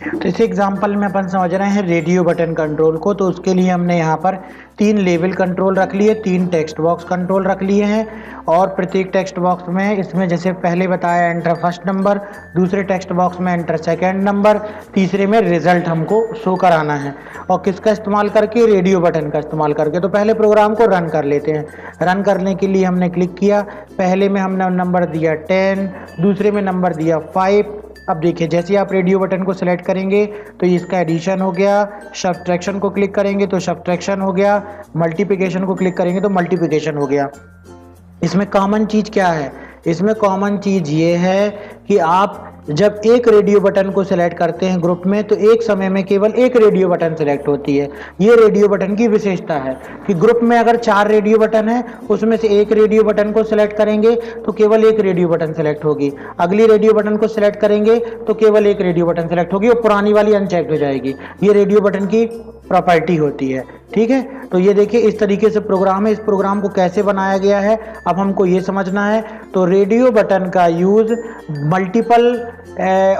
तो इस एग्जांपल में अपन समझ रहे हैं रेडियो बटन कंट्रोल को। तो उसके लिए हमने यहाँ पर 3 लेवल कंट्रोल रख लिए, 3 टेक्स्ट बॉक्स कंट्रोल रख लिए हैं। और प्रत्येक टेक्स्ट बॉक्स में इसमें जैसे पहले बताया एंटर फर्स्ट नंबर, दूसरे टेक्स्ट बॉक्स में एंटर सेकेंड नंबर, तीसरे में रिजल्ट हमको शो कराना है। और किसका इस्तेमाल करके? रेडियो बटन का इस्तेमाल करके। तो पहले प्रोग्राम को रन कर लेते हैं। रन करने के लिए हमने क्लिक किया, पहले में हमने नंबर दिया 10, दूसरे में नंबर दिया 5। अब देखिए जैसे आप रेडियो बटन को सिलेक्ट करेंगे तो इसका एडिशन हो गया, सब्ट्रैक्शन को क्लिक करेंगे तो सब्ट्रैक्शन हो गया, मल्टीप्लिकेशन को क्लिक करेंगे तो मल्टीप्लिकेशन हो गया। इसमें कॉमन चीज़ क्या है? इसमें कॉमन चीज़ ये है कि आप जब एक रेडियो बटन को सिलेक्ट करते हैं ग्रुप में तो एक समय में केवल एक रेडियो बटन सिलेक्ट होती है। ये रेडियो बटन की विशेषता है कि ग्रुप में अगर 4 रेडियो बटन है उसमें से एक रेडियो बटन को सिलेक्ट करेंगे तो केवल एक रेडियो बटन सिलेक्ट होगी, अगली रेडियो बटन को सिलेक्ट करेंगे तो केवल एक रेडियो बटन सिलेक्ट होगी और पुरानी वाली अनचेक्ड हो जाएगी। ये रेडियो बटन की प्रॉपर्टी होती है। ठीक है, तो ये देखिए इस तरीके से प्रोग्राम है। इस प्रोग्राम को कैसे बनाया गया है अब हमको ये समझना है। तो रेडियो बटन का यूज मल्टीपल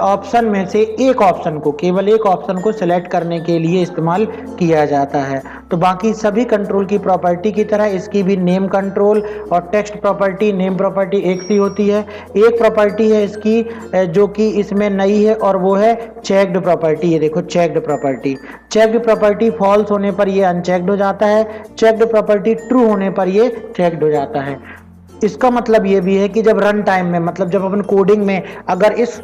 ऑप्शन में से एक ऑप्शन को, केवल एक ऑप्शन को सिलेक्ट करने के लिए इस्तेमाल किया जाता है। तो बाकी सभी कंट्रोल की प्रॉपर्टी की तरह इसकी भी नेम कंट्रोल और टेक्स्ट प्रॉपर्टी, नेम प्रॉपर्टी एक सी होती है। एक प्रॉपर्टी है इसकी जो कि इसमें नई है और वो है चेक्ड प्रॉपर्टी। ये देखो checked property. Checked property false होने पर ये अनचेक्ड हो जाता है, चेक्ड प्रॉपर्टी ट्रू होने पर ये चेक्ड हो जाता है। इसका मतलब ये भी है कि जब रन टाइम में, मतलब जब अपन कोडिंग में अगर इस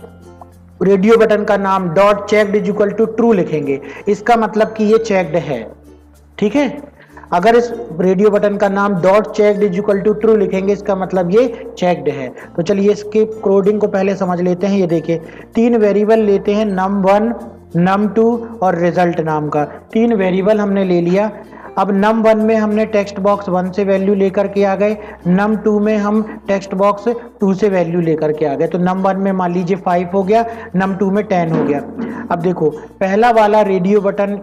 रेडियो बटन का नाम dot checked is equal to true लिखेंगे, इसका मतलब कि ये चेक्ड है। ठीक है, अगर इस रेडियो बटन का नाम dot checked is equal to true लिखेंगे इसका मतलब ये चेक्ड है। तो चलिए इसके कोडिंग को पहले समझ लेते हैं। ये देखिए 3 वेरिएबल लेते हैं, num1, num2 और रिजल्ट नाम का 3 वेरिएबल हमने ले लिया। अब num1 में हमने टेक्स्ट बॉक्स 1 से वैल्यू लेकर के आ गए, num2 में हम टेक्स्ट बॉक्स 2 से वैल्यू लेकर के आ गए। तो num1 में मान लीजिए 5 हो गया, num2 में 10 हो गया। अब देखो पहला वाला रेडियो बटन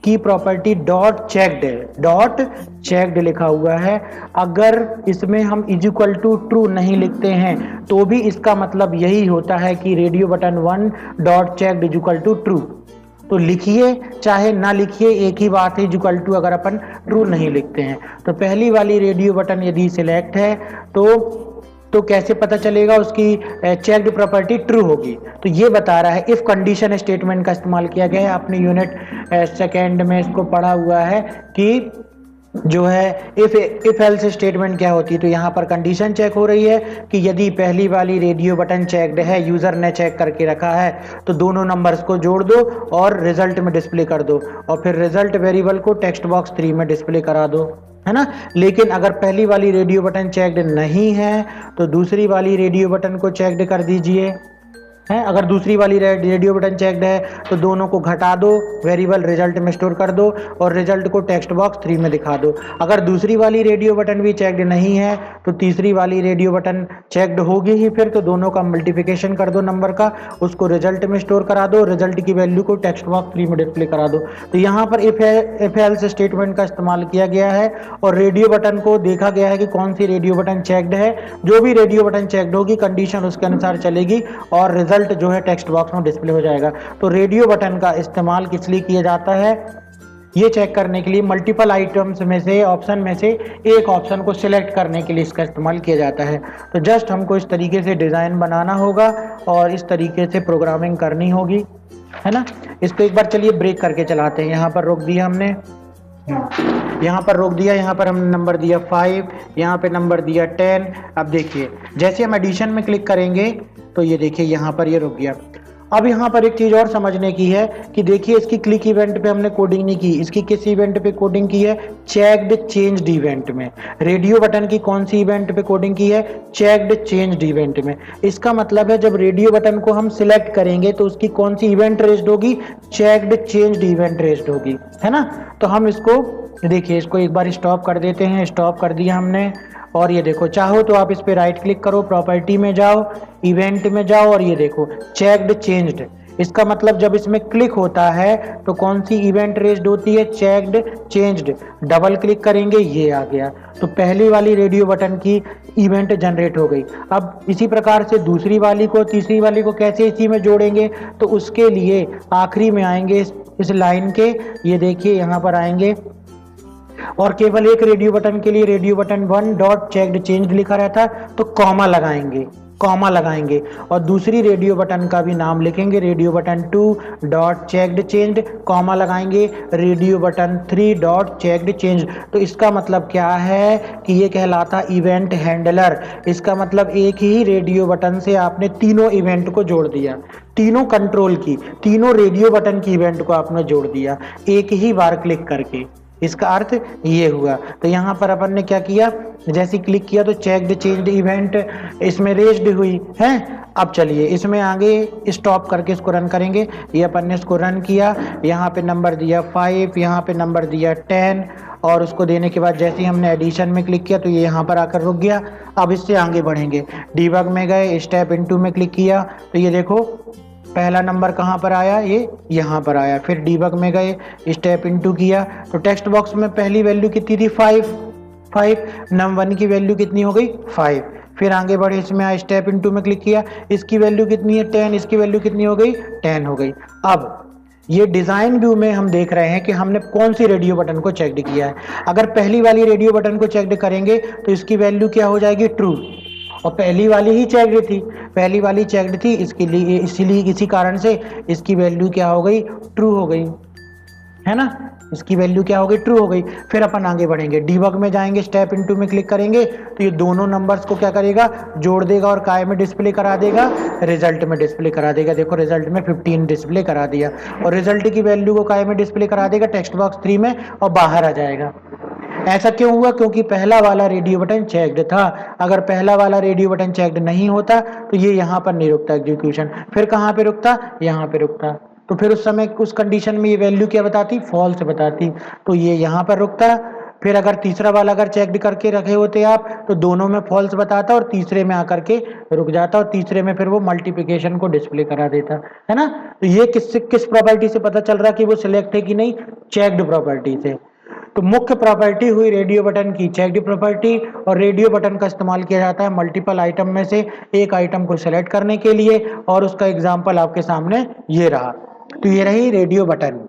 की प्रॉपर्टी डॉट चेक्ड है, डॉट चेक्ड लिखा हुआ है। अगर इसमें हम इज इक्वल टू ट्रू नहीं लिखते हैं तो भी इसका मतलब यही होता है कि radio button 1 dot checked is equal to true. तो लिखिए चाहे ना लिखिए एक ही बात है, इज इक्वल टू अगर अपन ट्रू नहीं लिखते हैं। तो पहली वाली रेडियो बटन यदि सिलेक्ट है तो कैसे पता चलेगा उसकी चेक्ड प्रॉपर्टी ट्रू होगी? तो ये बता रहा है, इफ कंडीशन स्टेटमेंट का इस्तेमाल किया गया है। आपने यूनिट सेकेंड में इसको पढ़ा हुआ है कि जो है इफ एल्स स्टेटमेंट क्या होती है। तो यहाँ पर कंडीशन चेक हो रही है कि यदि पहली वाली रेडियो बटन चेक्ड है, यूजर ने चेक करके रखा है, तो दोनों नंबर्स को जोड़ दो और रिजल्ट में डिस्प्ले कर दो और फिर रिजल्ट वेरिएबल को टेक्स्ट बॉक्स 3 में डिस्प्ले करा दो, है ना। लेकिन अगर पहली वाली रेडियो बटन चेक्ड नहीं है तो दूसरी वाली रेडियो बटन को चेक्ड कर दीजिए, है। अगर दूसरी वाली रेडियो बटन चेक्ड है तो दोनों को घटा दो, वेरिएबल रिजल्ट में स्टोर कर दो और रिजल्ट को टेक्स्ट बॉक्स 3 में दिखा दो। अगर दूसरी वाली रेडियो बटन भी चेक्ड नहीं है तो तीसरी वाली रेडियो बटन चेक्ड होगी ही, फिर तो दोनों का मल्टीप्लिकेशन कर दो नंबर का, उसको रिजल्ट में स्टोर करा दो, रिजल्ट की वैल्यू को टेक्स्ट बॉक्स 3 में डिस्प्ले करा दो। तो यहाँ पर इफ एल्स स्टेटमेंट का इस्तेमाल किया गया है और रेडियो बटन को देखा गया है कि कौन सी रेडियो बटन चेक्ड है। जो भी रेडियो बटन चेक्ड होगी कंडीशन उसके अनुसार चलेगी और रिजल्ट जो है टेक्स्ट बॉक्स में डिस्प्ले हो जाएगा। तो रेडियो बटन का इस्तेमाल किस लिए किया जाता है? ये चेक करने के लिए, मल्टीपल आइटम्स में से ऑप्शन में से एक ऑप्शन को सिलेक्ट करने के लिए इसका इस्तेमाल किया जाता है। तो जस्ट हमको इस तरीके से डिज़ाइन बनाना होगा और इस तरीके से प्रोग्रामिंग करनी होगी, है ना। इसको एक बार चलिए ब्रेक करके चलाते हैं। यहाँ पर रोक दिया हमने, यहाँ पर रोक दिया, यहाँ पर हमने नंबर दिया 5, यहाँ पे नंबर दिया 10। अब देखिए जैसे हम एडिशन में क्लिक करेंगे तो ये देखिए यहाँ पर ये रुक गया। अब यहाँ पर एक चीज़ और समझने की है कि देखिए इसकी क्लिक इवेंट पे हमने कोडिंग नहीं की, इसकी किस इवेंट पे कोडिंग की है? चेक्ड चेंज्ड इवेंट में। रेडियो बटन की कौन सी इवेंट पे कोडिंग की है? चेक्ड चेंज्ड इवेंट में। इसका मतलब है जब रेडियो बटन को हम सिलेक्ट करेंगे तो उसकी कौन सी इवेंट रेज्ड होगी? चेक्ड चेंज्ड इवेंट रेज्ड होगी, है ना। तो हम इसको देखिए, इसको एक बार स्टॉप कर देते हैं। स्टॉप कर दिया हमने और ये देखो, चाहो तो आप इस पे राइट क्लिक करो, प्रॉपर्टी में जाओ, इवेंट में जाओ और ये देखो चेक्ड चेंज्ड, इसका मतलब जब इसमें क्लिक होता है तो कौन सी इवेंट रेज्ड होती है, चेक्ड चेंज्ड। डबल क्लिक करेंगे ये आ गया, तो पहली वाली रेडियो बटन की इवेंट जनरेट हो गई। अब इसी प्रकार से दूसरी वाली को, तीसरी वाली को कैसे इसी में जोड़ेंगे, तो उसके लिए आखिरी में आएंगे इस लाइन के, ये देखिए यहाँ पर आएंगे और केवल एक रेडियो बटन के लिए radio button 1 dot checked change लिखा रहता है तो कॉमा लगाएंगे, कॉमा लगाएंगे और दूसरी रेडियो बटन का भी नाम लिखेंगे, radio button 2 dot checked changed, comma लगाएंगे, radio button 3 dot checked change. तो इसका मतलब क्या है कि ये कहलाता इवेंट हैंडलर। इसका मतलब एक ही रेडियो बटन से आपने तीनों इवेंट को जोड़ दिया, तीनों कंट्रोल की, तीनों रेडियो बटन की इवेंट को आपने जोड़ दिया एक ही बार क्लिक करके। इसका अर्थ ये हुआ। तो यहाँ पर अपन ने क्या किया, जैसे क्लिक किया तो चेक्ड चेंज्ड इवेंट इसमें रेज्ड हुई है। अब चलिए इसमें आगे स्टॉप करके इसको रन करेंगे। ये अपन ने इसको रन किया, यहाँ पे नंबर दिया 5, यहाँ पे नंबर दिया 10 और उसको देने के बाद जैसे ही हमने एडिशन में क्लिक किया तो ये यहाँ पर आकर रुक गया। अब इससे आगे बढ़ेंगे, डीबग में गए, स्टेप इनटू में क्लिक किया तो ये देखो पहला नंबर कहाँ पर आया, ये यहाँ पर आया। फिर डीबग में गए, स्टेप इनटू किया तो टेक्स्ट बॉक्स में पहली वैल्यू कितनी थी 5, num1 की वैल्यू कितनी हो गई 5। फिर आगे बढ़े, इसमें आए, स्टेप इनटू में क्लिक किया, इसकी वैल्यू कितनी है 10, इसकी वैल्यू कितनी हो गई 10 हो गई। अब ये डिजाइन व्यू में हम देख रहे हैं कि हमने कौन सी रेडियो बटन को चेक्ड किया है। अगर पहली वाली रेडियो बटन को चेक्ड करेंगे तो इसकी वैल्यू क्या हो जाएगी ट्रू, और पहली वाली ही चेक्ड थी, पहली वाली चेक्ड थी, इसके लिए इसीलिए इसी कारण से इसकी वैल्यू क्या हो गई ट्रू हो गई, है ना, इसकी वैल्यू क्या हो गई ट्रू हो गई। फिर अपन आगे बढ़ेंगे, डीबग में जाएंगे, स्टेप इनटू में क्लिक करेंगे तो ये दोनों नंबर्स को क्या करेगा जोड़ देगा और काय में डिस्प्ले करा देगा, रिजल्ट में डिस्प्ले करा देगा। देखो रिजल्ट में 15 डिस्प्ले करा दिया और रिजल्ट की वैल्यू को काय में डिस्प्ले करा देगा टेक्स्ट बॉक्स 3 में और बाहर आ जाएगा। ऐसा क्यों हुआ, क्योंकि पहला वाला रेडियो बटन चेक्ड था। अगर पहला वाला रेडियो बटन चेक्ड नहीं होता तो ये यहाँ पर नहीं रुकता एग्जीक्यूशन, फिर कहाँ पे रुकता, यहाँ पे रुकता। तो फिर उस समय उस कंडीशन में ये वैल्यू क्या बताती, फॉल्स बताती, तो ये यहाँ पर रुकता। फिर अगर तीसरा वाला अगर चेक्ड करके रखे होते आप तो दोनों में फॉल्स बताता और तीसरे में आकर के रुक जाता और तीसरे में फिर वो मल्टीप्लिकेशन को डिस्प्ले करा देता, है ना। तो ये किस प्रॉपर्टी से पता चल रहा कि वो सिलेक्ट है कि नहीं, चेक्ड प्रॉपर्टी से। तो मुख्य प्रॉपर्टी हुई रेडियो बटन की चेक्ड प्रॉपर्टी, और रेडियो बटन का इस्तेमाल किया जाता है मल्टीपल आइटम में से एक आइटम को सेलेक्ट करने के लिए, और उसका एग्जाम्पल आपके सामने ये रहा। तो ये रही रेडियो बटन।